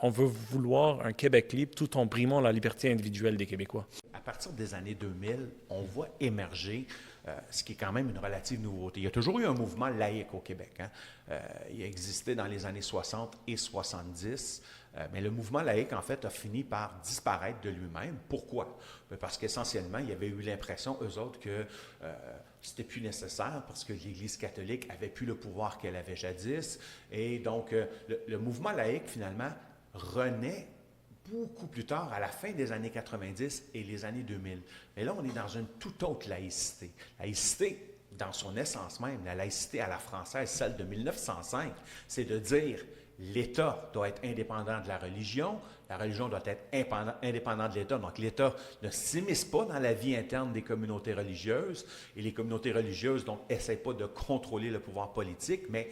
On veut vouloir un Québec libre tout en brimant la liberté individuelle des Québécois. À partir des années 2000, on voit émerger ce qui est quand même une relative nouveauté. Il y a toujours eu un mouvement laïque au Québec. Hein. Il a existé dans les années 60 et 70, mais le mouvement laïque, en fait, a fini par disparaître de lui-même. Pourquoi? Parce qu'essentiellement, il y avait eu l'impression, eux autres, que c'était plus nécessaire parce que l'Église catholique avait plus le pouvoir qu'elle avait jadis. Et donc, le mouvement laïque, finalement, renaît beaucoup plus tard, à la fin des années 90 et les années 2000. Mais là, on est dans une toute autre laïcité. Laïcité, dans son essence même, la laïcité à la française, celle de 1905, c'est de dire l'État doit être indépendant de la religion doit être indépendante de l'État. Donc, l'État ne s'immisce pas dans la vie interne des communautés religieuses et les communautés religieuses, donc, n'essaient pas de contrôler le pouvoir politique, mais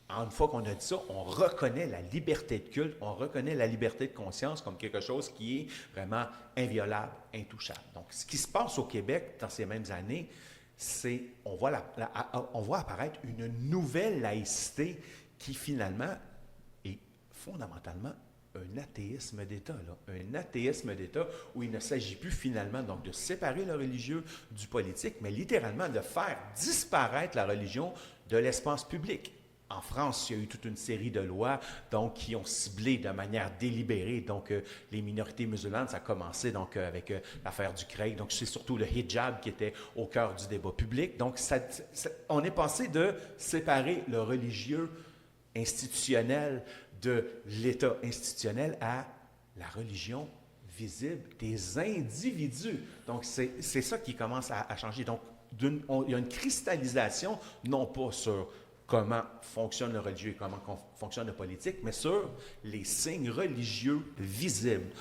une fois qu'on a dit ça, on reconnaît la liberté de culte, on reconnaît la liberté de conscience comme quelque chose qui est vraiment inviolable, intouchable. Donc, ce qui se passe au Québec dans ces mêmes années, c'est on voit apparaître une nouvelle laïcité qui finalement est fondamentalement un athéisme d'État. Un athéisme d'État où il ne s'agit plus finalement donc de séparer le religieux du politique, mais littéralement de faire disparaître la religion de l'espace public. En France, il y a eu toute une série de lois donc, qui ont ciblé de manière délibérée donc, les minorités musulmanes. Ça a commencé donc, avec l'affaire du Craig. Donc, c'est surtout le hijab qui était au cœur du débat public. Donc, on est passé de séparer le religieux institutionnel de l'État institutionnel à la religion visible des individus. Donc, c'est ça qui commence à changer. Donc, il y a une cristallisation, non pas sur comment fonctionne le religieux et comment fonctionne le politique, mais sur les signes religieux visibles.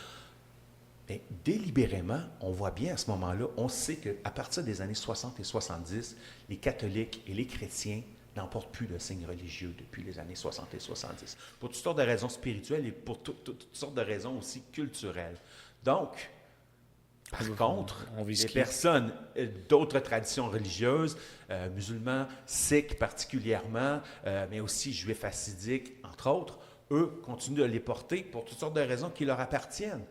Mais délibérément, on voit bien à ce moment-là, on sait qu'à partir des années 60 et 70, les catholiques et les chrétiens n'emportent plus de signes religieux depuis les années 60 et 70, pour toutes sortes de raisons spirituelles et pour toutes sortes de raisons aussi culturelles. Donc, par contre, les personnes d'autres traditions religieuses, musulmans, sikhs particulièrement, mais aussi juifs hassidiques, entre autres, eux continuent de les porter pour toutes sortes de raisons qui leur appartiennent.